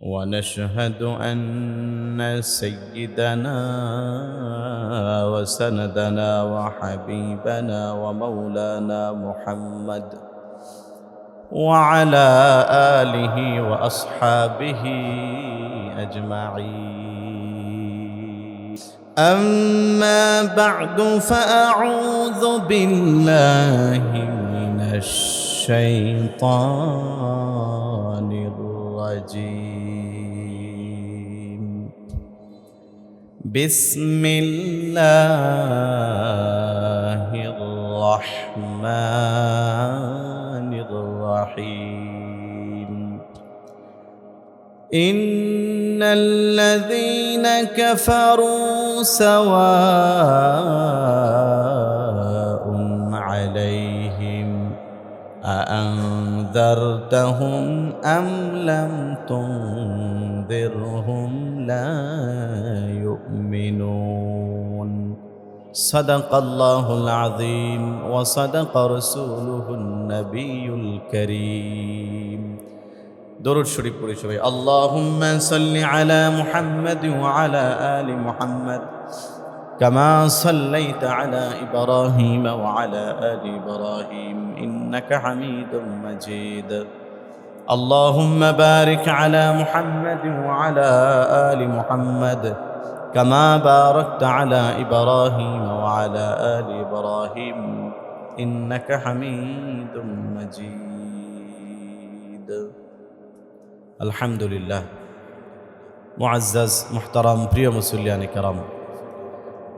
ونشهد أن سيدنا وسندنا وحبيبنا ومولانا محمد وعلى آله وأصحابه أجمعين. أما بعد فأعوذ بالله من الشيطان الرجيم. بسم الله الرحمن الرحيم. إن الذين كفروا سواء عليهم أأنذرتهم أم لم تنذرهم لا يؤمنون. صدق الله العظيم وصدق رسوله النبي الكريم. درود شريف পড়ি সবাই। اللهم صل على محمد وعلى آل محمد كما صليت على إبراهيم وعلى آل إبراهيم إنك حميد مجيد. اللهم بارك على محمد وعلى آل محمد كما باركت على إبراهيم وعلى آل إبراهيم إنك حميد مجيد. الحمد لله. মুআজ্জাজ মুহতারাম প্রিয় মুসল্লিয়ানে কেরাম,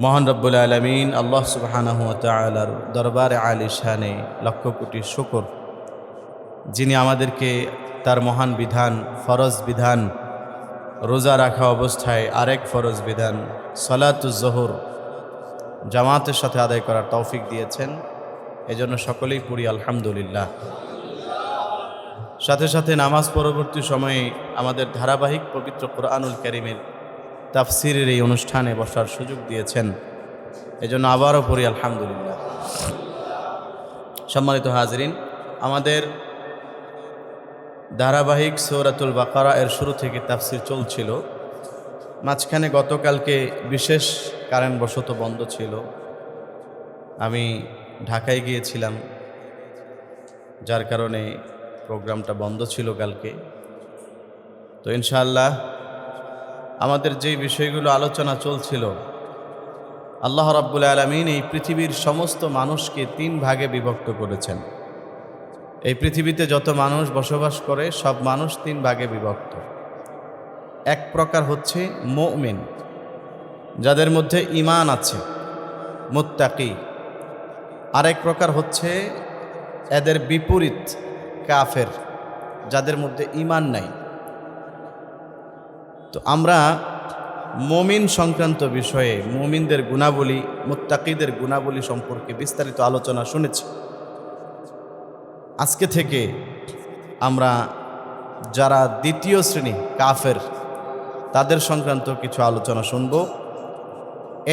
মহান রব্বুল আলামিন আল্লাহ সুবহানাহু ওয়া তাআলার দরবারে আলিশানে লক্ষ কোটি শুকর, যিনি আমাদেরকে তার মহান বিধান, ফরজ বিধান রোজা রাখা অবস্থায় আরেক ফরজ বিধান সালাতুজ জোহর জামাতের সাথে আদায় করার তৌফিক দিয়েছেন। এজন্য সকলেই পড়ি আলহামদুলিল্লাহ। সাথে সাথে নামাজ পরবর্তী সময়ে আমাদের ধারাবাহিক পবিত্র কোরআনুল কারীমের তাফসিরের এই অনুষ্ঠানে বসার সুযোগ দিয়েছেন, এজন্য আবারও পড়ি আলহামদুলিল্লাহ। সম্মানিত হাজরিন, আমাদের ধারাবাহিক সূরাতুল বাকারা এর শুরু থেকে তাফসির চলছিল। মাঝখানে গতকালকে বিশেষ কারণবশত বন্ধ ছিল, আমি ঢাকায় গিয়েছিলাম, যার কারণে প্রোগ্রামটা বন্ধ ছিল কালকে। তো ইনশাআল্লাহ আমাদের যে বিষয়গুলো আলোচনা চলছিল, আল্লাহ রাব্বুল আলামিন এই পৃথিবীর সমস্ত মানুষকে 3 ভাগে বিভক্ত করেছেন। এই পৃথিবীতে যত মানুষ বসবাস করে সব মানুষ 3 ভাগে বিভক্ত। এক প্রকার হচ্ছে মুমিন, যাদের মধ্যে ঈমান আছে, মুত্তাকি। আরেক প্রকার হচ্ছে এদের বিপরীত কাফের, যাদের মধ্যে ঈমান নাই। তো আমরা মুমিন সংক্রান্ত বিষয়ে, মুমিনদের গুণাবলী, মুত্তাকিদের গুণাবলী সম্পর্কে বিস্তারিত আলোচনা শুনেছি। আজকে থেকে আমরা যারা দ্বিতীয় শ্রেণী কাফের, তাদের সংক্রান্ত কিছু আলোচনা শুনব।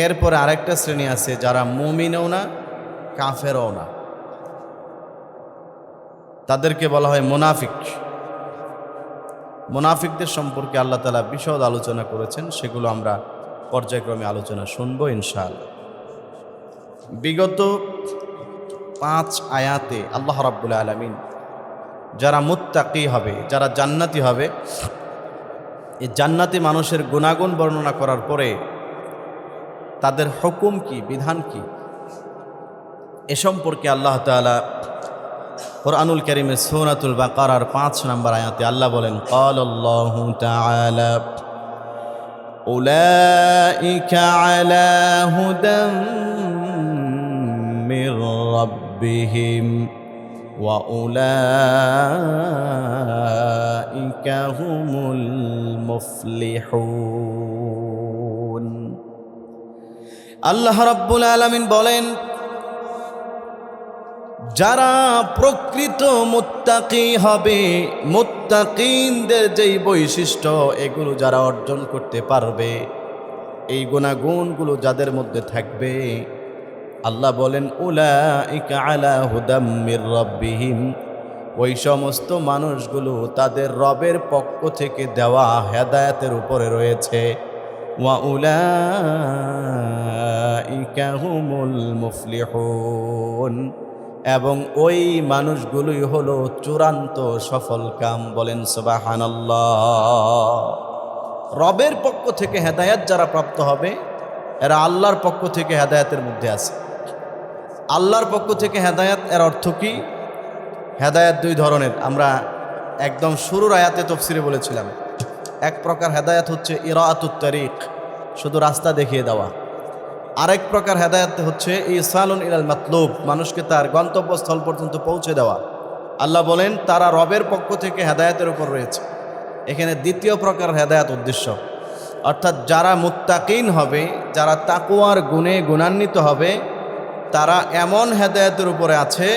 এরপরে আরেকটা শ্রেণী আছে যারা মুমিনও না কাফেরও না, তাদেরকে বলা হয় মুনাফিক। মুনাফিকদের সম্পর্কে আল্লাহ তাআলা বিশদ আলোচনা করেছেন, সেগুলো আমরা পর্যায়ক্রমে আলোচনা শুনবো ইনশাআল্লাহ। বিগত 5 আয়াতে আল্লাহ রাব্বুল আলামিন যারা মুত্তাকি হবে, যারা জান্নাতি হবে, এই জান্নাতি মানুষের গুণাগুণ বর্ণনা করার পরে তাদের হুকুম কি, বিধান কি, এ সম্পর্কে আল্লাহ তাআলা কোরআনুল কারীমের সূরাতুল বাকারার 5 নম্বর আয়াতে আল্লাহ বলেন, ক্বালাল্লাহু তাআলা উলাইকা আলা হুদাম মির রাব্বিহিম ওয়া উলাইকা হুমুল মুফলিহুন। আল্লাহ রাব্বুল আলামিন বলেন, যারা প্রকৃত মুত্তাকি হবে, মুত্তাকিনদের যেই বৈশিষ্ট্য, এগুলো যারা অর্জন করতে পারবে, এই গুণাগুণগুলো যাদের মধ্যে থাকবে, আল্লাহ বলেন উলাইকা আলা হুদাম মির রাব্বিহিম ওই সমস্ত মানুষগুলো তাদের রবের পক্ষ থেকে দেওয়া হেদায়েতের উপরে রয়েছে। ওয়া উলাইকা হুমুল মুফলিহুন, এবং ওই মানুষগুলোই হলো চূড়ান্ত সফল কাম। বলেন সুবহানাল্লাহ। রবের পক্ষ থেকে হেদায়েত যারা প্রাপ্ত হবে এরা আল্লাহর পক্ষ থেকে হেদায়েতের মধ্যে আছে। আল্লাহর পক্ষ থেকে হেদায়েত এর অর্থ কি? হেদায়েত দুই ধরনের, আমরা একদম শুরুর আয়াতে তাফসীরে বলেছিলাম। এক প্রকার হেদায়েত হচ্ছে ইরাআতুত তারিক, শুধু রাস্তা দেখিয়ে দেওয়া। আরেক প্রকার হেদায়েত হচ্ছে ইসালুন ইলাল মাতলুব, মানুষকে তার গন্তব্যস্থল পর্যন্ত পৌঁছে দেওয়া। আল্লাহ বলেন তারা রবের পক্ষ থেকে হেদায়েতের উপর রয়েছে। এখানে দ্বিতীয় প্রকার হেদায়েত উদ্দেশ্য, অর্থাৎ যারা মুত্তাকিন হবে, যারা তাকওয়ার গুণে গুণান্বিত হবে, তারা এমন হেদায়েতের উপরে আছে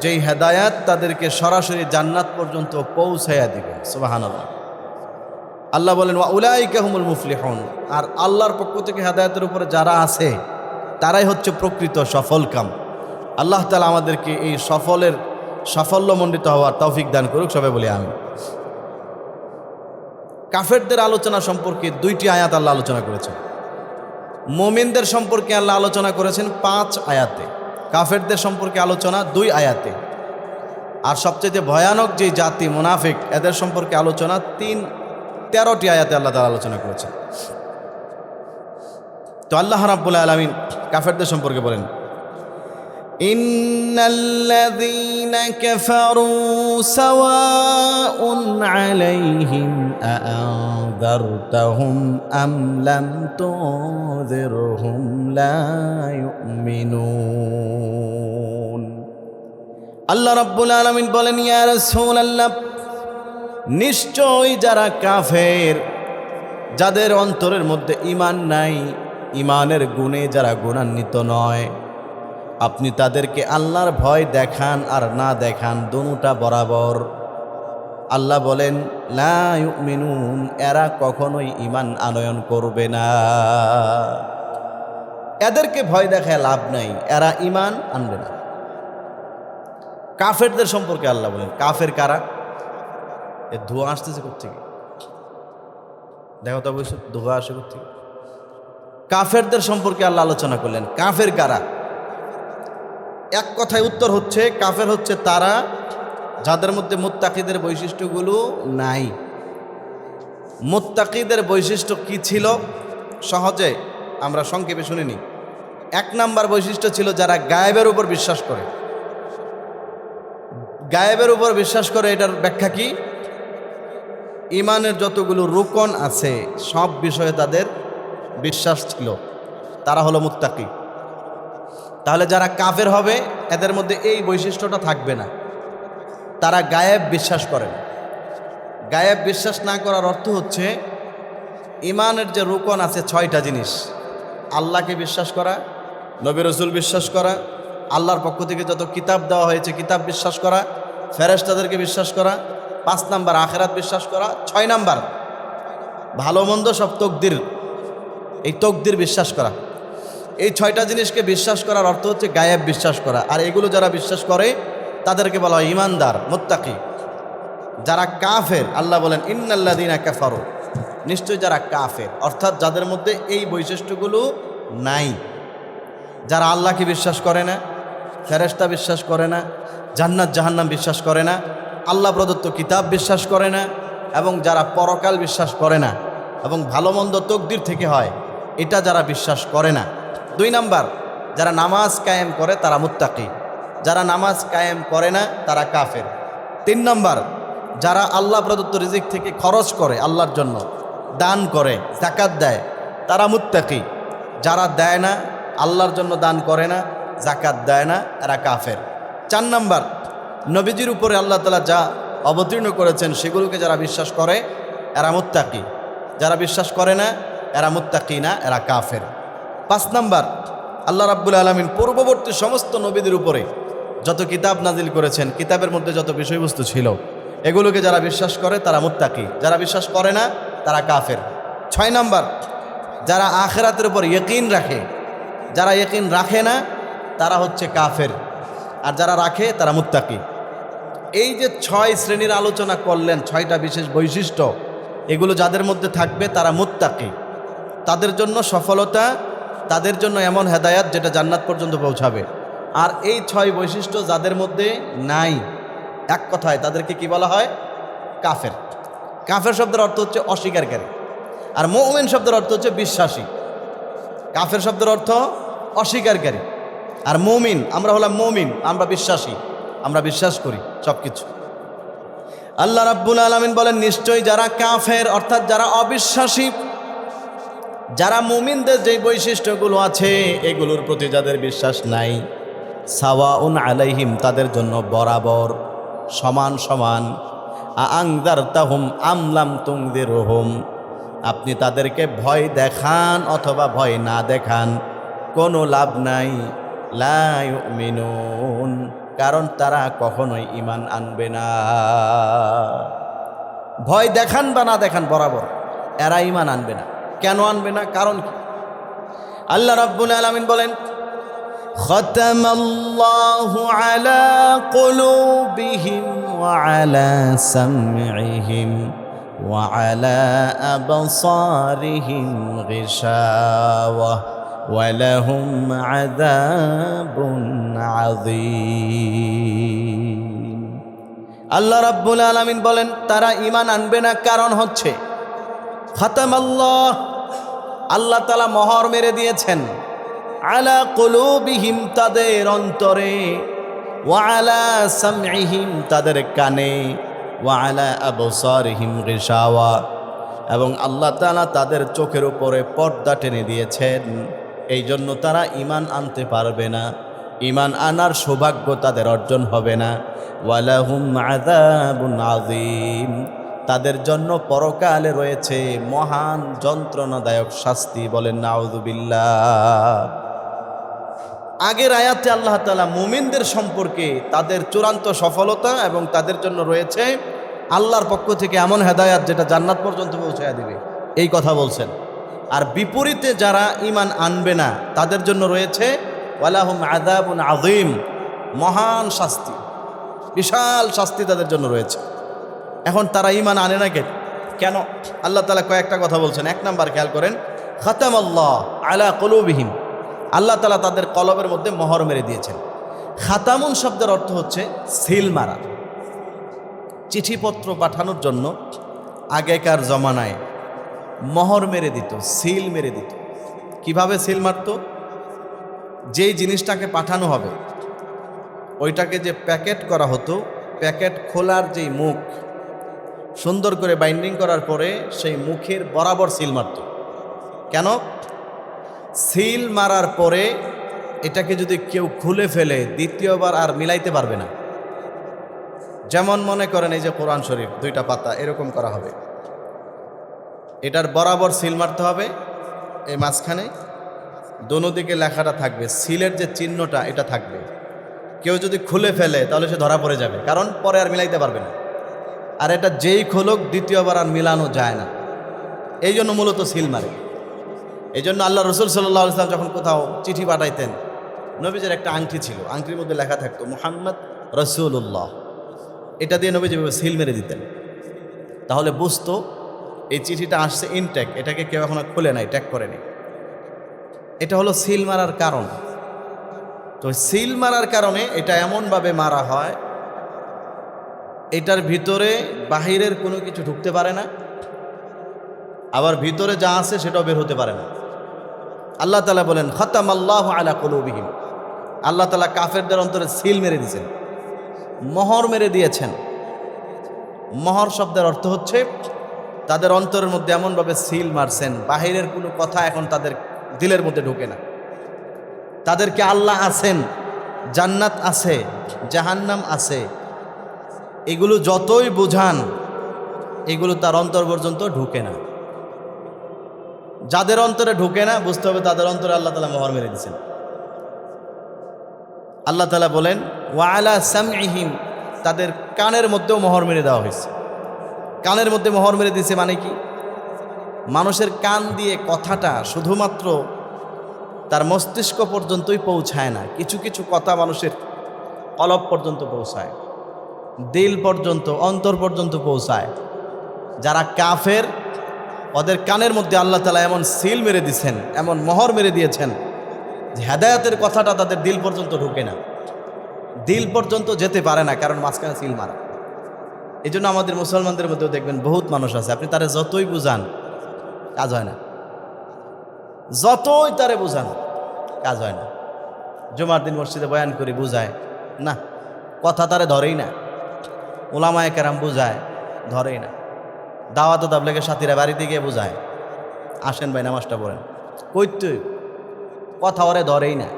যেই হেদায়েত তাদেরকে সরাসরি জান্নাত পর্যন্ত পৌঁছাইয়া দিবে। সুবহানাল্লাহ। আল্লাহ বলেন ওয়া উলাইকা হুমুল মুফলিহুন, আর আল্লাহর পক্ষ থেকে হেদায়েতের উপরে যারা আছে তারাই হচ্ছে প্রকৃত সফলকাম। আল্লাহ তাআলা আমাদেরকে এই সাফল্যমণ্ডিত হওয়ার তৌফিক দান করুক, সবাই বলি আমিন। কাফেরদের আলোচনা সম্পর্কে দুইটি আয়াত আল্লাহ আলোচনা করেছেন। মুমিনদের সম্পর্কে আল্লাহ আলোচনা করেছেন 5 আয়াতে, কাফেরদের সম্পর্কে আলোচনা 2 আয়াতে। আর সবচেয়ে ভয়ানক যে জাতি মুনাফিক, এদের সম্পর্কে আলোচনা 13টি আয়াতে আল্লাহ তাআলা আলোচনা করেছেন। তো আল্লাহ রাব্বুল আলামিন কাফেরদের সম্পর্কে বলেন, ইন্নাল্লাযীনা কাফারু সাওয়াউন আলাইহিম আ'আযরতাহুম আম লাম তুযিরহুম লা ইউমিনুন। আল্লাহ রাব্বুল আলামিন বলেন, ইয়া রাসূলুল্লাহ, নিশ্চয় যারা কাফের, যাদের অন্তরের মধ্যে ঈমান নাই, ঈমানের গুণে যারা গুণান্বিত নয়, আপনি তাদেরকে আল্লাহর ভয় দেখান আর না দেখান, দুটোটা বরাবর। আল্লাহ বলেন লা ইউমিনুন, এরা কখনোই ঈমান আনয়ন করবে না। এদেরকে ভয় দেখায় লাভ নাই, এরা ঈমান আনবে না। কাফেরদের সম্পর্কে আল্লাহ বলেন, কাফের কারা? এ ধোঁয়া আসতেছে কোত্থেকে? দেখো তো অবশ্য ধোঁয়া আসে কোত্থেকে? কাফেরদের সম্পর্কে আল্লাহ আলোচনা করলেন, কাফের কারা? এক কথায় উত্তর হচ্ছে কাফের হচ্ছে তারা যাদের মধ্যে মুত্তাকিদের বৈশিষ্ট্যগুলো নাই। মুত্তাকিদের বৈশিষ্ট্য কি ছিল? সহজে আমরা সংক্ষেপে শুনিনি। 1 নাম্বার বৈশিষ্ট্য ছিল যারা গায়েবের উপর বিশ্বাস করে। গায়েবের উপর বিশ্বাস করে, এটার ব্যাখ্যা কি? ঈমানের যতগুলো রুকন আছে সব বিষয়ে তাদের বিশ্বাস ছিল, তারা হলো মুত্তাকি। তাহলে যারা কাফের হবে এদের মধ্যে এই বৈশিষ্ট্যটা থাকবে না, তারা গায়েব বিশ্বাস করে। গায়েব বিশ্বাস না করার অর্থ হচ্ছে ঈমানের যে রুকন আছে 6টা জিনিস: আল্লাহকে বিশ্বাস করা, নবী রাসূল বিশ্বাস করা, আল্লাহর পক্ষ থেকে যত কিতাব দেওয়া হয়েছে কিতাব বিশ্বাস করা, ফেরেশতাদেরকে বিশ্বাস করা, 5 নাম্বার আখিরাত বিশ্বাস করা, 6 নাম্বার ভালো মন্দ সব তকদির, এই তকদির বিশ্বাস করা। এই 6টা জিনিসকে বিশ্বাস করার অর্থ হচ্ছে গায়েব বিশ্বাস করা। আর এগুলো যারা বিশ্বাস করে তাদেরকে বলা হয় ঈমানদার, মুত্তাকি। যারা কাফের, আল্লাহ বলেন ইন্নাল্লাযীনা কাফারু, নিশ্চয় যারা কাফের, অর্থাৎ যাদের মধ্যে এই বৈশিষ্ট্যগুলো নাই, যারা আল্লাহকে বিশ্বাস করে না, ফেরেশতা বিশ্বাস করে না, জান্নাত জাহান্নাম বিশ্বাস করে না, আল্লাহ প্রদত্ত কিতাব বিশ্বাস করে না, এবং যারা পরকাল বিশ্বাস করে না এবং ভালো মন্দ তকদির থেকে হয় এটা যারা বিশ্বাস করে না। 2 নাম্বার, যারা নামাজ কায়েম করে তারা মুত্তাকি, যারা নামাজ কায়েম করে না তারা কাফের। 3 নাম্বার, যারা আল্লাহ প্রদত্ত রিজিক থেকে খরচ করে আল্লাহর জন্য, দান করে, যাকাত দেয়, তারা মুত্তাকি। যারা দেয় না, আল্লাহর জন্য দান করে না, যাকাত দেয় না, এরা কাফের। 4 নাম্বার, নবীজির উপরে আল্লাহ তাআলা যা অবতীর্ণ করেছেন সেগুলোকে যারা বিশ্বাস করে এরা মুত্তাকি, যারা বিশ্বাস করে না এরা মুত্তাকি না, এরা কাফের। 5 নাম্বার, আল্লাহ রাব্বুল আলামিন পূর্ববর্তী সমস্ত নবীদের উপরে যত কিতাব নাজিল করেছেন, কিতাবের মধ্যে যত বিষয়বস্তু ছিল এগুলোকে যারা বিশ্বাস করে তারা মুত্তাকি, যারা বিশ্বাস করে না তারা কাফের। 6 নাম্বার, যারা আখিরাতের উপর ইয়াকিন রাখে, যারা ইয়াকিন রাখে না তারা হচ্ছে কাফের, আর যারা রাখে তারা মুত্তাকি। এই যে 6 শ্রেণীর আলোচনা করলেন, 6টা বিশেষ বৈশিষ্ট্য, এগুলো যাদের মধ্যে থাকবে তারা মুত্তাকি, তাদের জন্য সফলতা, তাদের জন্য এমন হেদায়াত যেটা জান্নাত পর্যন্ত পৌঁছাবে। আর এই 6 বৈশিষ্ট্য যাদের মধ্যে নাই, এক কথায় তাদেরকে কি বলা হয়? কাফের। কাফের শব্দের অর্থ হচ্ছে অস্বীকারী, আর মুমিন শব্দের অর্থ হচ্ছে বিশ্বাসী। কাফের শব্দের অর্থ অস্বীকারী, আর মুমিন, আমরা হলাম মুমিন, আমরা বিশ্বাসী, আমরা বিশ্বাস করি সব কিছু। আল্লাহ রাব্বুল আলামিন বলেন, নিশ্চয়ই যারা কাফের অর্থাৎ যারা অবিশ্বাসী, যারা মুমিনদের যে বৈশিষ্ট্যগুলো আছে এগুলোর প্রতি যাদের বিশ্বাস নাই, সাওয়াউন আলাইহিম, তাদের জন্য বরাবর সমান সমান। আনজারতাহুম আম লাম তুনজিরহুম, আপনি তাদেরকে ভয় দেখান অথবা ভয় না দেখান, কোনো লাভ নাই। লা ইউমিনুন, কারণ তারা কখনোই ঈমান আনবে না। ভয় দেখান বা না দেখান বরাবর এরা ঈমান আনবে না। কেন আনবে না? কারণ কি? আল্লাহ রাব্বুল আলামিন বলেন, খাতামাল্লাহু আলা কুলুবিহিম ওয়া আলা সামঈহিম ওয়া আলা আবসারিহিম গিশাওয়া ওয়া লাহুম আযাবুন আযীম। আল্লাহ রাব্বুল আলামিন বলেন, তারা ঈমান আনবে না কারণ হচ্ছে খাতামাল্লাহ, আল্লাহ তাআলা মোহর মেরে দিয়েছেন, আলা কুলুবিহিম, তাদের অন্তরে, ওয়া আলা সামঈহিম, তাদের কানে, ওয়া আলা আবসারিহিম গিশাওয়া, এবং আল্লাহ তাআলা তাদের চোখের উপরে পর্দা টেনে দিয়েছেন। এই জন্য তারা ঈমান আনতে পারবে না, ঈমান আনার সৌভাগ্য তাদের অর্জন হবে না। ওয়া লাহুম আযাবুন আযীম, তাদের জন্য পরকালে রয়েছে মহান যন্ত্রণাদায়ক শাস্তি। বলেন নাউযুবিল্লাহ। আগের আয়াতে আল্লাহ তাআলা মুমিনদের সম্পর্কে তাদের চূড়ান্ত সফলতা এবং তাদের জন্য রয়েছে আল্লাহর পক্ষ থেকে এমন হেদায়াত যেটা জান্নাত পর্যন্ত পৌঁছায় দিবে, এই কথা বলছেন। আর বিপরীতে যারা ঈমান আনবে না তাদের জন্য রয়েছে ওয়ালাহুম আযাবুন আযীম, মহান শাস্তি, বিশাল শাস্তি তাদের জন্য রয়েছে। এখন তারা ঈমান আনে না কেন? আল্লাহ তাআলা কয়েকটা কথা বলছেন। এক নাম্বার খেয়াল করেন, খাতামাল্লাহ আলা কুলুবিহিম, আল্লাহ তাআলা তাদের কলবের মধ্যে মোহর মেরে দিয়েছেন। খাতামুন শব্দের অর্থ হচ্ছে সিল মারা। চিঠিপত্র পাঠানোর জন্য আগেকার জমানায় মোহর মেরে দিত, সিল মেরে দিত। কিভাবে সিল মারত? যেই জিনিসটাকে পাঠানো হবে ওইটাকে যে প্যাকেট করা হতো, প্যাকেট খোলার যেই মুখ সুন্দর করে বাইন্ডিং করার পরে সেই মুখের বরাবর সিল মারত। কেন? সিল মারার পরে এটাকে যদি কেউ খুলে ফেলে দ্বিতীয়বার আর মিলাইতে পারবে না। যেমন মনে করেন এই যে কোরআন শরীফ 2টা পাতা এরকম করা হবে, এটার বরাবর সিল মারতে হবে, এই মাঝখানে দোনো দিকে লেখাটা থাকবে, সিলের যে চিহ্নটা এটা থাকবে। কেউ যদি খুলে ফেলে তাহলে সে ধরা পড়ে যাবে, কারণ পরে আর মিলাইতে পারবে না। আর এটা যেই খোলক দ্বিতীয়বার আর মিলানো যায় না, এই জন্য মূলত সিল মারে। এই জন্য আল্লাহ রসুল সাল্লাল্লাহু আলাইহি ওয়াসাল্লাম যখন কোথাও চিঠি পাঠাইতেন, নবীজির একটা আংটি ছিল, আংটির মধ্যে লেখা থাকতো মুহাম্মদ রাসূলুল্লাহ, এটা দিয়ে নবীজি সিল মেরে দিতেন। তাহলে বুঝতো এই চিঠিটা আসছে ইনটেক, এটাকে কেউ এখন খুলে নাই, ট্যাগ করে নেই। এটা হলো সিল মারার কারণ। তো সিল মারার কারণে এটা এমনভাবে মারা হয়, এটার ভিতরে বাহিরের কোনো কিছু ঢুকতে পারে না, আবার ভিতরে যা আছে সেটাও বের হতে পারে না। আল্লাহ তাআলা বলেন খাতামাল্লাহু আলা কুলুবিহিম, আল্লাহ তাআলা কাফেরদের অন্তরে সিল মেরে দিয়েছেন, মোহর মেরে দিয়েছেন। মোহর শব্দের অর্থ হচ্ছে তাদের অন্তরের মধ্যে এমনভাবে সিল মারছেন, বাহিরের কোনো কথা এখন তাদের দিলের মধ্যে ঢোকে না। তাদেরকে আল্লাহ আছেন, জান্নাত আছে, জাহান্নাম আছে, এগুলো যতই বোঝান এগুলো তার অন্তর পর্যন্ত ঢুকে না। যাদের অন্তরে ঢুকে না বুঝতে হবে তাদের অন্তরে আল্লাহ তাআলা মোহর মেরে দিয়েছেন। আল্লাহ তাআলা বলেন ওয়া আলা সামঈহিম, তাদের কানের মধ্যেও মোহর মেরে দেওয়া হয়েছে। কানের মধ্যে মোহর মেরে দিয়েছে মানে কি? মানুষের কান দিয়ে কথাটা শুধুমাত্র তার মস্তিষ্ক পর্যন্তই পৌঁছায় না, কিছু কিছু কথা মানুষের কলব পর্যন্ত পৌঁছায়। দিল পর্যন্ত, অন্তর পর্যন্ত পৌঁছায়। যারা কাফের, ওদের কানের মধ্যে আল্লাহ তাআলা এমন সিল মেরে দিয়েছেন, এমন মোহর মেরে দিয়েছেন যে হেদায়েতের কথাটা তাদের দিল পর্যন্ত ঢুকে না, দিল পর্যন্ত যেতে পারে না, কারণ মাঝখানে সিল মারা। এই জন্য আমাদের মুসলমানদের মধ্যেও দেখবেন বহুত মানুষ আছে, আপনি তারে যতই বুঝান কাজ হয় না, যতই তারে বুঝান কাজ হয় না। জুমার দিন মসজিদে বয়ান করে বুঝায় না, কথা তারে ধরেই না। ওলামায়ে কেরাম বুঝায়, ধরেই না। দাওয়াত তাবলীগের সাথীরা বাড়িতে গিয়ে বুঝায়, আসেন ভাই নামাজটা পড়েন, কইতে কথা ওরে ধরেই না।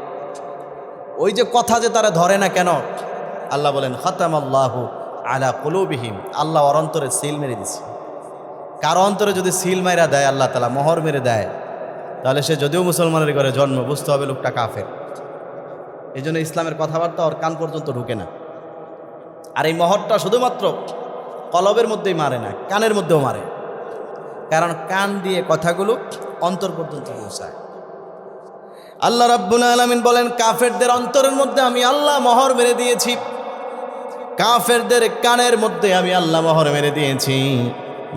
ওই যে কথা যে তারা ধরে না কেন, আল্লাহ বলেন খাতামাল্লাহু আলা কুলুবিহিম, আল্লাহ ওর অন্তরে সিল মেরে দিছে। কারো অন্তরে যদি সিল মাইরা দেয় আল্লাহ তাআলা, মোহর মেরে দেয়, তাহলে সে যদিও মুসলমানের ঘরে জন্ম, বুঝতে হবে লোকটা কাফের। এই জন্য ইসলামের কথাবার্তা ওর কান পর্যন্ত ঢুকে না। আর এই মোহরটা শুধুমাত্র কলবের মধ্যেই মারে না, কানের মধ্যেও মারে, কারণ কান দিয়ে কথাগুলো অন্তর পর্যন্ত পৌঁছায়। আল্লাহ রাব্বুল আলামিন বলেন কাফেরদের অন্তরের মধ্যে আমি আল্লাহ মোহর মেরে দিয়েছি, কাফেরদের কানের মধ্যে আমি আল্লাহ মোহর মেরে দিয়েছি।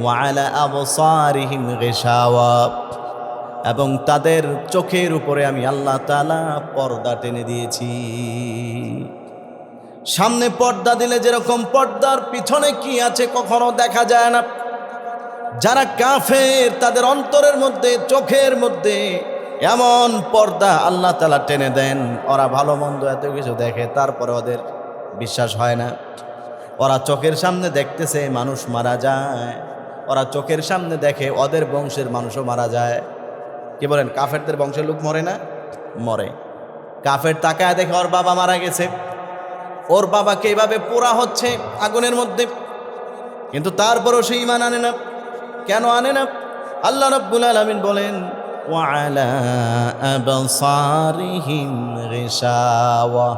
ওয়া আলা আবসারিহিম গিশাওয়া, এবং তাদের চোখের উপরে আমি আল্লাহ তাআলা পর্দা টেনে দিয়েছি। সামনে পর্দা দিলে যেরকম পর্দার পিছনে কি আছে কখনো দেখা যায় না, যারা কাফের তাদের অন্তরের মধ্যে, চোখের মধ্যে এমন পর্দা আল্লাহ তাআলা টেনে দেন, ওরা ভালো মন্দ এত কিছু দেখে, তারপরে ওদের বিশ্বাস হয় না। ওরা চোখের সামনে দেখতেছে মানুষ মারা যায়, ওরা চোখের সামনে দেখে ওদের বংশের মানুষও মারা যায়। কি বলেন, কাফেরদের বংশের লোক মরে না? মরে। কাফের তাকায় দেখে ওর বাবা মারা গেছে, ওর বাবাকে এইভাবে পোড়া হচ্ছে আগুনের মধ্যে, কিন্তু তারপরও সে ঈমান আনে না। কেন আনে না? আল্লাহ রাব্বুল আলামিন বলেন ওয়া আলা আবসারিহিম গিশাওয়া,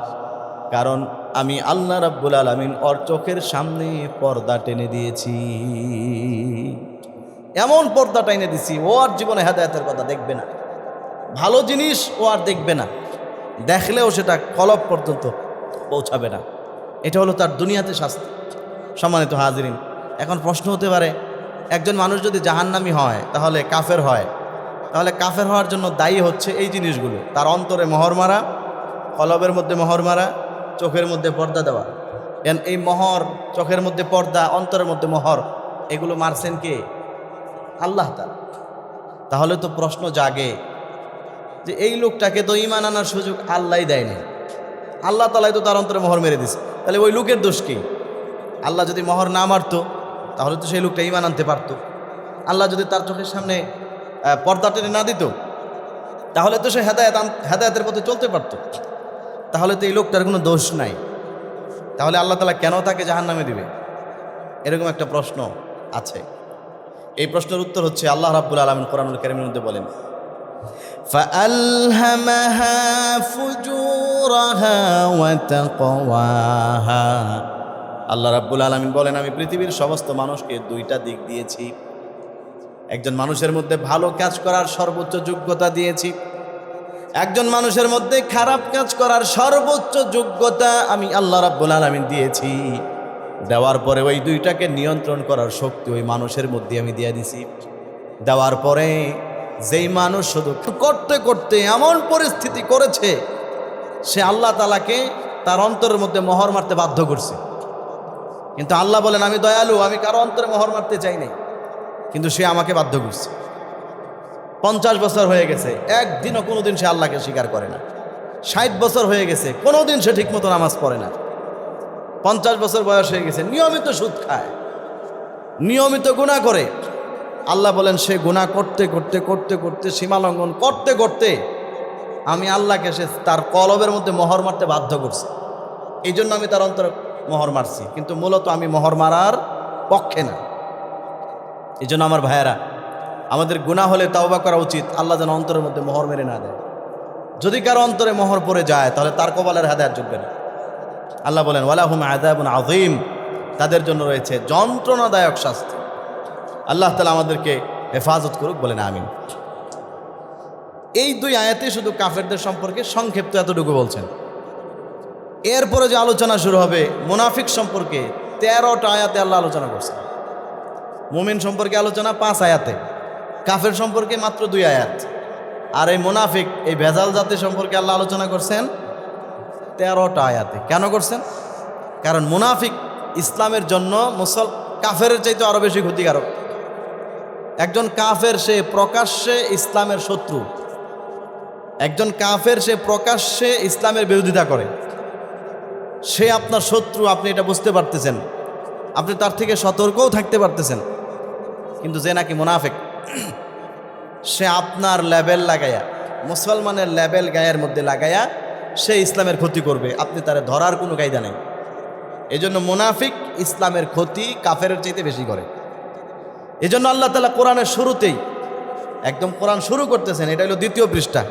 কারণ আমি আল্লাহ রাব্বুল আলামিন ওর চোখের সামনে পর্দা টেনে দিয়েছি। এমন পর্দা টেনে দিছি, ও আর জীবনে হেদায়েতের কথা দেখবে না, ভালো জিনিস ও আর দেখবে না, দেখলেও সেটা কলব পর্যন্ত পৌঁছাবে না। এটা হলো তার দুনিয়াতে শাস্তি। সম্মানিত হাজিরিন, এখন প্রশ্ন হতে পারে, একজন মানুষ যদি জাহান্নামী হয়, তাহলে কাফের হয়, তাহলে কাফের হওয়ার জন্য দায়ী হচ্ছে এই জিনিসগুলো, তার অন্তরে মোহর মারা, কলবের মধ্যে মোহর মারা, চোখের মধ্যে পর্দা দেওয়া। এই মোহর, চোখের মধ্যে পর্দা, অন্তরের মধ্যে মোহর, এগুলো মারছেন কে? আল্লাহ তাআলা। তাহলে তো প্রশ্ন জাগে যে এই লোকটাকে তো ঈমান আনার সুযোগ আল্লাহই দেয়নি, আল্লাহ তাআলাই তো তার অন্তরে মোহর মেরে দিছে, তাহলে ওই লোকের দোষ কি? আল্লাহ যদি মোহর না মারতো তাহলে তো সেই লোকটা ঈমান আনতে পারতো। আল্লাহ যদি তার চোখের সামনে পর্দা টেনে না দিত তাহলে তো সে হেদায়েতের পথে চলতে পারত। তাহলে তো এই লোকটার কোনো দোষ নাই, তাহলে আল্লাহ তাআলা কেন তাকে জাহান্নামে দিবে? এরকম একটা প্রশ্ন আছে। এই প্রশ্নের উত্তর হচ্ছে আল্লাহ রাব্বুল আলামিন কোরআনুল কারীমের মধ্যে বলেন فألهمها فجورها وتقواها। আল্লাহ রাব্বুল আলামিন বলেন আমি পৃথিবীর সমস্ত মানুষকে দুইটা দিক দিয়েছি। একজন মানুষের মধ্যে ভালো কাজ করার সর্বোচ্চ যোগ্যতা দিয়েছি, একজন মানুষের মধ্যে খারাপ কাজ করার সর্বোচ্চ যোগ্যতা আমি আল্লাহ রাব্বুল আলামিন দিয়েছি। দেওয়ার পরে ওই দুইটাকে নিয়ন্ত্রণ করার শক্তি ওই মানুষের মধ্যে আমি দিয়ে দিছি। দেওয়ার পরে যেই মানুষ শুধু করতে করতে এমন পরিস্থিতি করেছে সে আল্লাহ তাআলাকে তার অন্তরের মধ্যে মোহর মারতে বাধ্য করছে। কিন্তু আল্লাহ বলেন আমি দয়ালু, আমি কারো অন্তরে মোহর মারতে চাই নাই, কিন্তু সে আমাকে বাধ্য করছে। 50 বছর হয়ে গেছে, একদিনও কোনোদিন সে আল্লাহকে স্বীকার করে না। 60 বছর হয়ে গেছে, কোনোদিন সে ঠিকমতো নামাজ পড়ে না। 50 বছর বয়স হয়ে গেছে, নিয়মিত সুদ খায়, নিয়মিত গুনাহ করে। আল্লাহ বলেন সে গুনাহ করতে করতে করতে করতে সীমা লঙ্ঘন করতে করতে আমি আল্লাহকে সে তার কলবের মধ্যে মোহর মারতে বাধ্য করছি। এই জন্য আমি তার অন্তরে মোহর মারছি, কিন্তু মূলত আমি মোহর মারার পক্ষে না। এই জন্য আমার ভাইয়েরা, আমাদের গুনাহ হলে তাওবা করা উচিত, আল্লাহ যেন অন্তরের মধ্যে মোহর মেরে না দেয়। যদি কারো অন্তরে মোহর পড়ে যায় তাহলে তার কপালের হেদায়েত জুটবে না। আল্লাহ বলেন ওয়ালাহুম আযাবুন আযীম, তাদের জন্য রয়েছে যন্ত্রণাদায়ক শাস্তি। আল্লাহ তাআলা আমাদেরকে হেফাজত করুক, বলেন আমিন। এই দুই আয়াতে শুধু কাফেরদের সম্পর্কে সংক্ষিপ্ত এতটুকু বলছেন। এরপরে যে আলোচনা শুরু হবে মুনাফিক সম্পর্কে, 13টা আয়াতে আল্লাহ আলোচনা করছেন। মুমিন সম্পর্কে আলোচনা 5 আয়াতে, কাফের সম্পর্কে মাত্র 2 আয়াত। আর এই মুনাফিক, এই ভেজাল জাতি সম্পর্কে আল্লাহ আলোচনা করছেন 13টা আয়াতে। কেন করছেন? কারণ মুনাফিক ইসলামের জন্য কাফেরের চাইতে আরো বেশি ক্ষতিকারক। একজন কাফের সে প্রকাশ্যে ইসলামের শত্রু, একজন কাফের সে প্রকাশ্যে ইসলামের বিরোধিতা করে, সে আপনার শত্রু, আপনি এটা বুঝতে পারতেছেন, আপনি তার থেকে সতর্কও থাকতে পারতেছেন। কিন্তু যে নাকি মুনাফিক, সে আপনার লেবেল লাগাইয়া, মুসলমানের লেবেল গায়ের মধ্যে লাগাইয়া সে ইসলামের ক্ষতি করবে, আপনি তারে ধরার কোনো কায়দা নেই। এই জন্য মুনাফিক ইসলামের ক্ষতি কাফেরের চাইতে বেশি করে। এই জন্য আল্লাহ তাআলা কোরআনের শুরুতেই, একদম কোরআন শুরু করতেছেন, এটা হলো 2য় পৃষ্ঠা,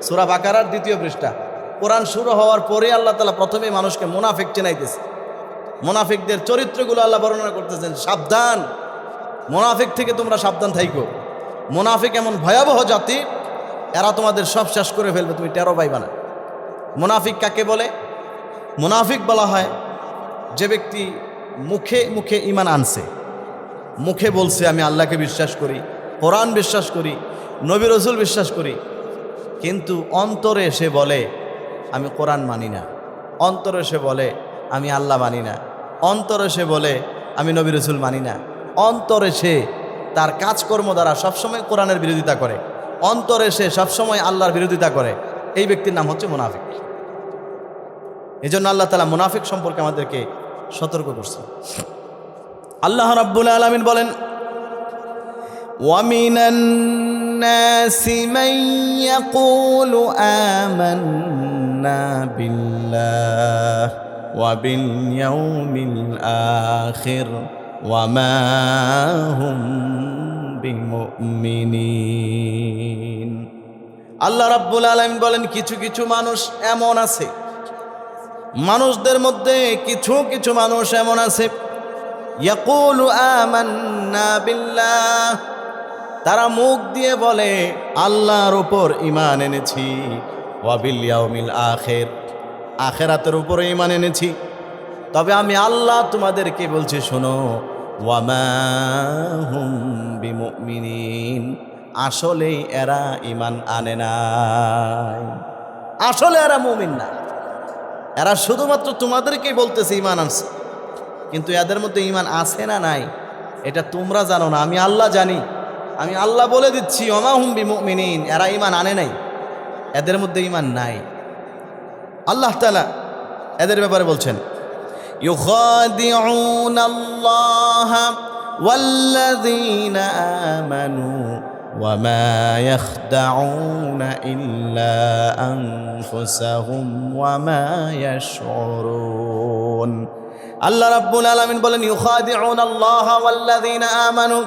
সূরা বাকারার 2য় পৃষ্ঠা। কোরআন শুরু হওয়ার পরে আল্লাহ তাআলা প্রথমেই মানুষকে মুনাফিক চেনাইতেছে। মুনাফিকদের চরিত্রগুলো আল্লাহ বর্ণনা করতেছেন, সাবধান, মুনাফিক থেকে তোমরা সাবধান থাইকো। মুনাফিক এমন ভয়াবহ জাতি, এরা তোমাদের সব শেষ করে ফেলবে, তুমি টেরো পাইবা না। মুনাফিক কাকে বলে? মুনাফিক বলা হয় যে ব্যক্তি মুখে মুখে ঈমান আনছে, মুখে বলছে আমি আল্লাহকে বিশ্বাস করি, কোরআন বিশ্বাস করি, নবী রাসূল বিশ্বাস করি, কিন্তু অন্তরে সে বলে আমি কোরআন মানি না, অন্তরে সে বলে আমি আল্লাহ মানি না, অন্তরে সে বলে আমি নবী রাসূল মানি না, অন্তরে সে তার কাজকর্ম দ্বারা সবসময় কোরআনের বিরোধিতা করে, অন্তরে সে সবসময় আল্লাহর বিরোধিতা করে। এই ব্যক্তির নাম হচ্ছে মুনাফিক। এই জন্য আল্লাহ তাআলা মুনাফিক সম্পর্কে আমাদেরকে সতর্ক করছেন। আল্লাহ রাব্বুল আলামিন বলেন, وَمِنَ النَّاسِ مَن يَقُولُ آمَنَّا بِاللَّهِ وَبِالْيَوْمِ الْآخِرِ وَمَا هُمْ بِمُؤْمِنِينَ। আল্লাহ রাব্বুল আলামিন বলেন, কিছু কিছু মানুষ এমন আছে, মানুষদের মধ্যে কিছু কিছু মানুষ এমন আছে, ইয়াকুলু আমান্না বিল্লাহ, তারা মুখ দিয়ে বলে আল্লাহর উপর ঈমান এনেছি, ওয়া বিল ইয়াউমিল আখির, আখিরাতের উপর ঈমান এনেছি, তবে আমি আল্লাহ তোমাদেরকে বলছি শোনো, ওয়া মা হুম বিমুমিনিন, আসলে এরা ঈমান আনে নাই, আসলে এরা মুমিন না, এরা শুধুমাত্র তোমাদেরকেই বলতেছে ঈমান আনছে, কিন্তু এদের মধ্যে ঈমান আছে না নাই এটা তোমরা জানো না, আমি আল্লাহ জানি। আমি আল্লাহ বলে দিচ্ছি ওমা হুম বিমুমিনিন, এরা ঈমান আনে নাই, এদের মধ্যে ঈমান নাই। আল্লাহ তাআলা এদের ব্যাপারে বলছেন, ইউখাদিউনাল্লাহা ওয়াল্লাযীনা আমানু ওয়া মা ইয়াখদাউনা ইল্লা আনফুসাহুম ওয়া মা ইয়াশউরুন। আল্লাহ রাব্বুল আলামিন বলেন, ইউখাদিউনাল্লাহা ওয়াল্লাযীনা আমানু,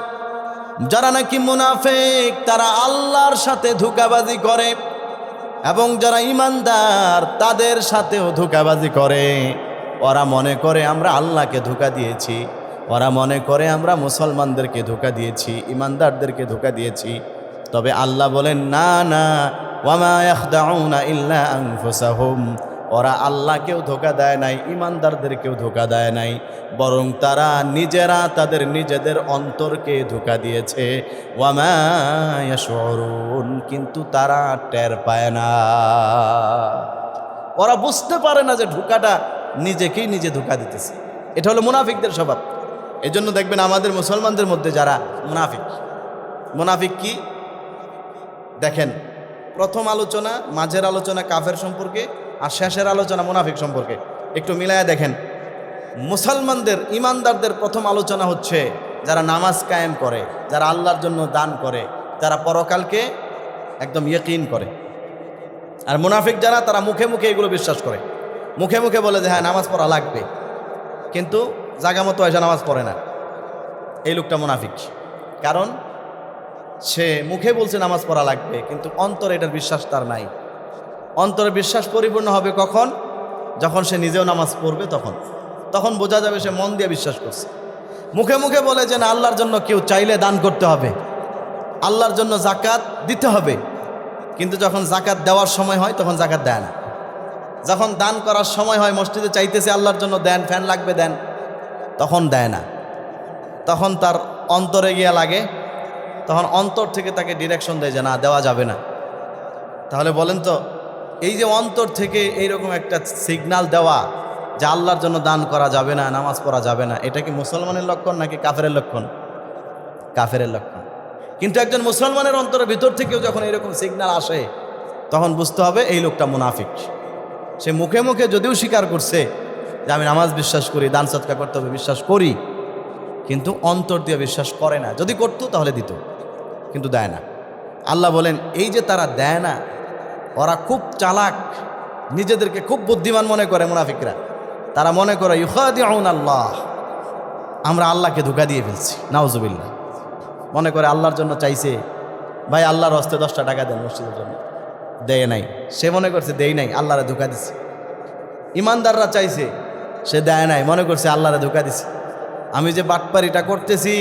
যারা নাকি মুনাফিক তারা আল্লাহর সাথে ধোঁকাবাজি করে, এবং যারা ঈমানদার তাদের সাথেও ধোঁকাবাজি করে। ওরা মনে করে আমরা আল্লাহকে ধোঁকা দিয়েছি, ওরা মনে করে আমরা মুসলমানদেরকে ধোঁকা দিয়েছি, ঈমানদারদেরকে ধোঁকা দিয়েছি। তবে আল্লাহ বলেন না না, ওয়ামা ইয়াখদাউনা ইল্লা আনফুসাহুম, ওরা আল্লাহকেও ধোঁকা দেয় নাই, ঈমানদারদেরকেও ধোঁকা দেয় নাই, বরং তারা নিজেরা তাদের নিজেদের অন্তরকে ধোঁকা দিয়েছে। ওয়ামা ইয়াশউরুন, কিন্তু তারা টের পায় না, ওরা বুঝতে পারে না যে ধোঁকাটা নিজেকেই নিজে ধোঁকা দিতেছে। এটা হলো মুনাফিকদের স্বভাব। এই জন্য দেখবেন আমাদের মুসলমানদের মধ্যে যারা মুনাফিক, মুনাফিক কি দেখেন, প্রথম আলোচনা, মাঝের আলোচনা কাফের সম্পর্কে, আর শেষের আলোচনা মুনাফিক সম্পর্কে। একটু মিলায়া দেখেন, মুসলমানদের ঈমানদারদের প্রথম আলোচনা হচ্ছে যারা নামাজ কায়েম করে, যারা আল্লাহর জন্য দান করে, যারা পরকালকে একদম ইয়াকিন করে। আর মুনাফিক যারা, তারা মুখে মুখে এগুলো বিশ্বাস করে, মুখে মুখে বলে যে হ্যাঁ নামাজ পড়া লাগবে, কিন্তু জায়গা মতো এসে নামাজ পড়ে না। এই লোকটা মুনাফিক, কারণ সে মুখে বলছে নামাজ পড়া লাগবে, কিন্তু অন্তরে এটার বিশ্বাস তার নাই। অন্তরে বিশ্বাস পরিপূর্ণ হবে কখন? যখন সে নিজেও নামাজ পড়বে, তখন বোঝা যাবে সে মন দিয়ে বিশ্বাস করছে। মুখে মুখে বলে যে না আল্লাহর জন্য কেউ চাইলে দান করতে হবে, আল্লাহর জন্য জাকাত দিতে হবে, কিন্তু যখন জাকাত দেওয়ার সময় হয় তখন জাকাত দেয় না। যখন দান করার সময় হয়, মসজিদে চাইতেছে আল্লাহর জন্য দেন, ফ্যান লাগবে দেন, তখন দেয় না, তখন তার অন্তরে গিয়া লাগে, তখন অন্তর থেকে তাকে ডিরেকশন দেয় যে না, দেওয়া যাবে না। তাহলে বলেন তো, এই যে অন্তর থেকে এইরকম একটা সিগন্যাল দেওয়া যে আল্লাহর জন্য দান করা যাবে না, নামাজ পড়া যাবে না, এটা কি মুসলমানের লক্ষণ নাকি কাফেরের লক্ষণ? কাফেরের লক্ষণ। কিন্তু একজন মুসলমানের অন্তরের ভিতর থেকেও যখন এরকম সিগন্যাল আসে, তখন বুঝতে হবে এই লোকটা মুনাফিক। সে মুখে মুখে যদিও স্বীকার করছে যে আমি নামাজ বিশ্বাস করি, দান সৎকা করতে হবে বিশ্বাস করি, কিন্তু অন্তর দিয়ে বিশ্বাস করে না। যদি করতো তাহলে দিত, কিন্তু দেয় না। আল্লাহ বলেন এই যে তারা দেয় না, ওরা খুব চালাক, নিজেদেরকে খুব বুদ্ধিমান মনে করে মুনাফিকরা। তারা মনে করে ইউখাদিউন আল্লাহ, আমরা আল্লাহকে ধোঁকা দিয়ে ফেলছি, নাউজুবিল্লাহ। মনে করে আল্লাহর জন্য চাইছে, ভাই আল্লাহর হস্তে 10টা টাকা দেন মসজিদের জন্য, দেয় নাই। সে মনে করছে দেই নাই, আল্লাহরে ধোঁকা দিছে। ইমানদাররা চাইছে, সে দেয় নাই, মনে করছে আল্লাহরে ধোঁকা দিছে। আমি যে বাটপারিটা করতেছি,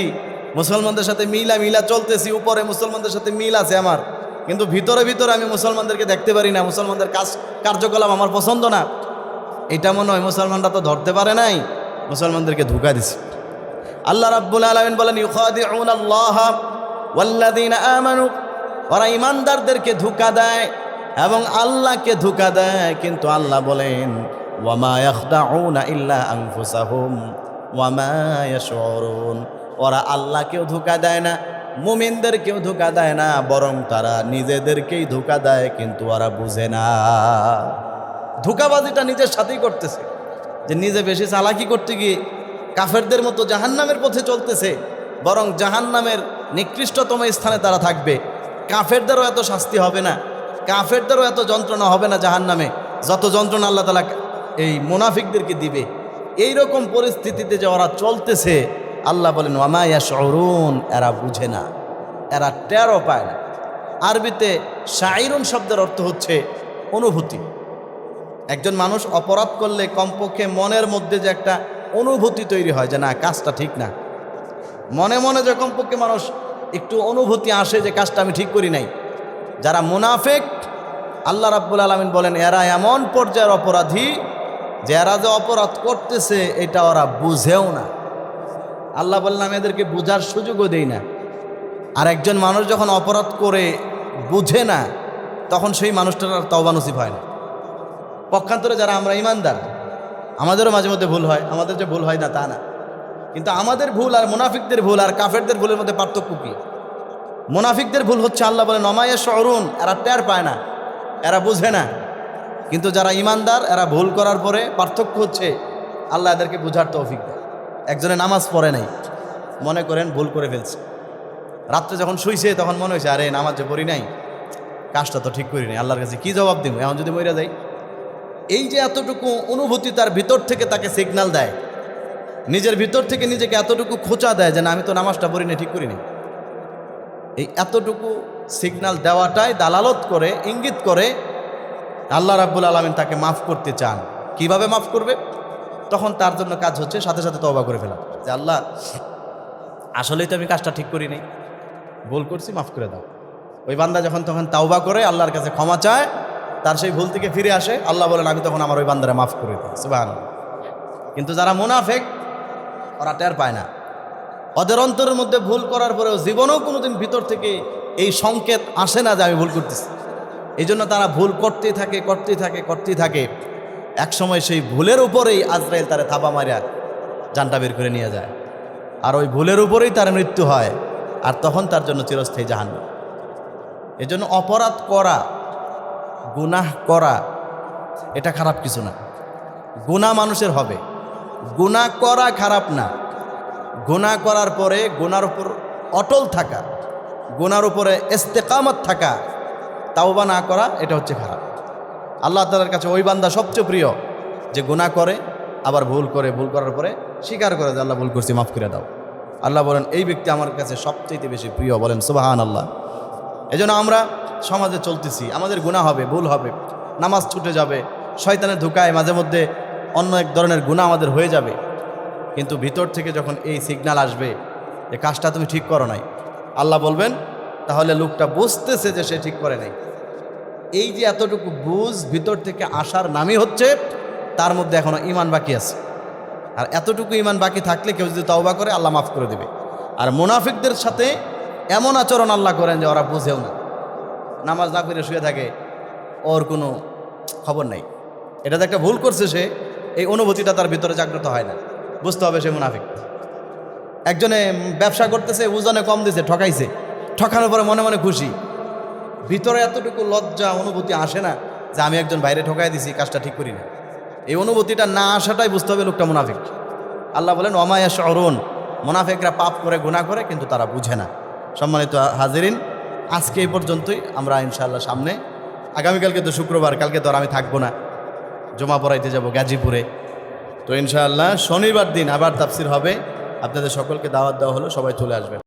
মুসলমানদের সাথে মিলা চলতেছি, উপরে মুসলমানদের সাথে মিল আছে আমার, কিন্তু ভিতরে ভিতরে আমি মুসলমানদেরকে দেখতে পারি না, মুসলমানদের কার্যকলাপ আমার পছন্দ না, এটা মনে হয় মুসলমানরা তো ধরতে পারে নাই, মুসলমানদেরকে ধোঁকা দিছে। আল্লাহ রাব্বুল আলামিন বলেন ইউখাদিউন আল্লাহ ওয়াল্লাযীনা আমানু, ওরা ইমানদারদেরকে ধোঁকা দেয় এবং আল্লাহকে ধোঁকা দেয়। কিন্তু আল্লাহ বলেন ওয়ামা ইয়াখদাউনা ইল্লা আনফুসাহুম ওয়ামা ইয়াশউরুন, ওরা আল্লাহকেও ধোঁকা দেয় না, মুমিনদেরকেও ধোঁকা দেয় না, বরং তারা নিজেদেরকেই ধোঁকা দেয়, কিন্তু ওরা বুঝে না। ধোঁকাবাজিটা নিজের সাথেই করতেছে, যে নিজে বেশি চালাকি করতে গিয়ে কাফেরদের মতো জাহান্নামের পথে চলতেছে, বরং জাহান্নামের নিকৃষ্টতম স্থানে তারা থাকবে। কাফেরদেরও এত শাস্তি হবে না, কাফেরদেরও এত যন্ত্রণা হবে না জাহান্নামে, যত যন্ত্রণা আল্লাহ তাআলা এই মুনাফিকদেরকে দিবে। এইরকম পরিস্থিতিতে যে ওরা চলতেছে, আল্লাহ বলেন ওয়ামা ইয়াশউরুন, এরা বুঝে না, এরা টেরও পায় না। আরবিতে শাইরুন শব্দের অর্থ হচ্ছে অনুভূতি। একজন মানুষ অপরাধ করলে কমপক্ষে মনের মধ্যে যে একটা অনুভূতি তৈরি হয় যে না, কাজটা ঠিক না, মনে মনে যে কমপক্ষে মানুষ একটু অনুভূতি আসে যে কাজটা আমি ঠিক করি নাই। যারা মুনাফিক, আল্লাহ রাব্বুল আলামিন বলেন এরা এমন পর্যায়ের অপরাধী যে এরা যে অপরাধ করতেছে এটা ওরা বুঝেও না। আল্লাহ বললেন আমি এদেরকে বুঝার সুযোগও দেই না। আর একজন মানুষ যখন অপরাধ করে বুঝে না, তখন সেই মানুষটার আর তওবা নসিব হয় না। পক্ষান্তরে যারা আমরা ইমানদার, আমাদেরও মাঝে মধ্যে ভুল হয়, আমাদের যে ভুল হয় না তা না, কিন্তু আমাদের ভুল আর মুনাফিকদের ভুল আর কাফেরদের ভুলের মধ্যে পার্থক্য কি? মুনাফিকদের ভুল হচ্ছে আল্লাহ বলেন ওমা ইয়াশউরুন, এরা টের পায় না, এরা বুঝে না। কিন্তু যারা ইমানদার, এরা ভুল করার পরে পার্থক্য হচ্ছে আল্লাহ এদেরকে বুঝার তৌফিক দেয়। একজনে নামাজ পড়ে নাই, মনে করেন ভুল করে ফেলছে, রাত্রে যখন শুইছে তখন মনে হয়েছে আরে নামাজ যে পড়ি নাই, কাজটা তো ঠিক করি নাই, আল্লাহর কাছে কি জবাব দিব এখন যদি মইরা যাই। এই যে এতটুকু অনুভূতি তার ভিতর থেকে তাকে সিগন্যাল দেয়, নিজের ভিতর থেকে নিজেকে এতটুকু খোঁচা দেয় যে না আমি তো নামাজটা পড়ি নাই, ঠিক করি নাই। এই এতটুকু সিগন্যাল দেওয়াটাই দালালত করে, ইঙ্গিত করে আল্লাহ রাব্বুল আলামিন তাকে মাফ করতে চান। কিভাবে মাফ করবে? তখন তার জন্য কাজ হচ্ছে সাথে সাথে তওবা করে ফেলা, যে আল্লাহ আসলেই তো আমি কাজটা ঠিক করি নাই, ভুল করছি, মাফ করে দাও। ওই বান্দা যখন তখন তাওবা করে আল্লাহর কাছে ক্ষমা চায়, তার সেই ভুল থেকে ফিরে আসে, আল্লাহ বলেন আমি তখন আমার ওই বান্দারে মাফ করে দিই, সুবহানাল্লাহ। কিন্তু যারা মুনাফিক, ওরা টের পায় না, ওদের অন্তরের মধ্যে ভুল করার পরেও জীবনেও কোনোদিন ভিতর থেকে এই সংকেত আসে না যে আমি ভুল করতেছি। এই জন্য তারা ভুল করতেই থাকে। এক সময় সেই ভুলের উপরেই আজরাইল তারে থাবা মারিয়া জানটা বের করে নিয়ে যায়, আর ওই ভুলের উপরেই তার মৃত্যু হয়, আর তখন তার জন্য চিরস্থায়ী জাহান্নাম। এই জন্য অপরাধ করা, গুনাহ করা এটা খারাপ কিছু না। গুনাহ মানুষের হবে, গুনাহ করা খারাপ না। গুনাহ করার পরে গুনার উপর অটল থাকা, গুনার উপরে ইস্তেকামত থাকা, তাওবা না করা, এটা হচ্ছে খারাপ। আল্লাহ তাআলার কাছে ওই বান্দা সবচেয়ে প্রিয় যে গুনাহ করে আবার ভুল করে, ভুল করার পরে স্বীকার করে যে আল্লাহ ভুল করছি, মাফ করে দাও। আল্লাহ বলেন এই ব্যক্তি আমার কাছে সবচেয়ে বেশি প্রিয়, বলেন সুবহানাল্লাহ। এজন্য আমরা সমাজে চলতেছি, আমাদের গুনাহ হবে, ভুল হবে, নামাজ ছুটে যাবে, শয়তানের ধোঁকায় মাঝে মধ্যে অন্য এক ধরনের গুনাহ আমাদের হয়ে যাবে। কিন্তু ভিতর থেকে যখন এই সিগন্যাল আসবে যে কাজটা তুমি ঠিক করো নাই, আল্লাহ বলবেন তাহলে লোকটা বুঝতেছে যে সে ঠিক করে নাই। এই যে এতটুকু বুঝ ভিতর থেকে আসার নামই হচ্ছে তার মধ্যে এখনো ঈমান বাকি আছে। আর এতটুকু ইমান বাকি থাকলে কেউ যদি তওবা করে আল্লাহ মাফ করে দেবে। আর মুনাফিকদের সাথে এমন আচরণ আল্লাহ করেন যে ওরা বুঝেও না, নামাজ না পড়ে শুয়ে থাকে, ওর কোনো খবর নাই। এটাতে একটা ভুল করছে সে, এই অনুভূতিটা তার ভিতরে জাগ্রত হয় না, বুঝতে হবে সে মুনাফিক। একজনে ব্যবসা করতেছে, ওজনে কম দিছে, ঠকাইছে, ঠকানোর পরে মনে মনে খুশি, ভিতরে এতটুকু লজ্জা অনুভূতি আসে না যে আমি একজন বাইরে ঠকাই দিছি, কাজটা ঠিক করি না। এই অনুভূতিটা না আসাটাই বুঝতে হবে লোকটা মুনাফিক। আল্লাহ বলেন ওমায়া শরুন, মুনাফিকরা পাপ করে গুনাহ করে কিন্তু তারা বুঝে না। সম্মানিত হাজিরিন, আজকে এই পর্যন্তই। আমরা ইনশাআল্লাহ সামনে আগামীকালকে তো শুক্রবার, কালকে তো আর আমি থাকবো না, জমা পড়াইতে যাব গাজীপুরে। তো ইনশাআল্লাহ শনিবার দিন আবার তাফসির হবে। আপনাদের সকলকে দাওয়াত দেওয়া হলো, সবাই চলে আসবেন।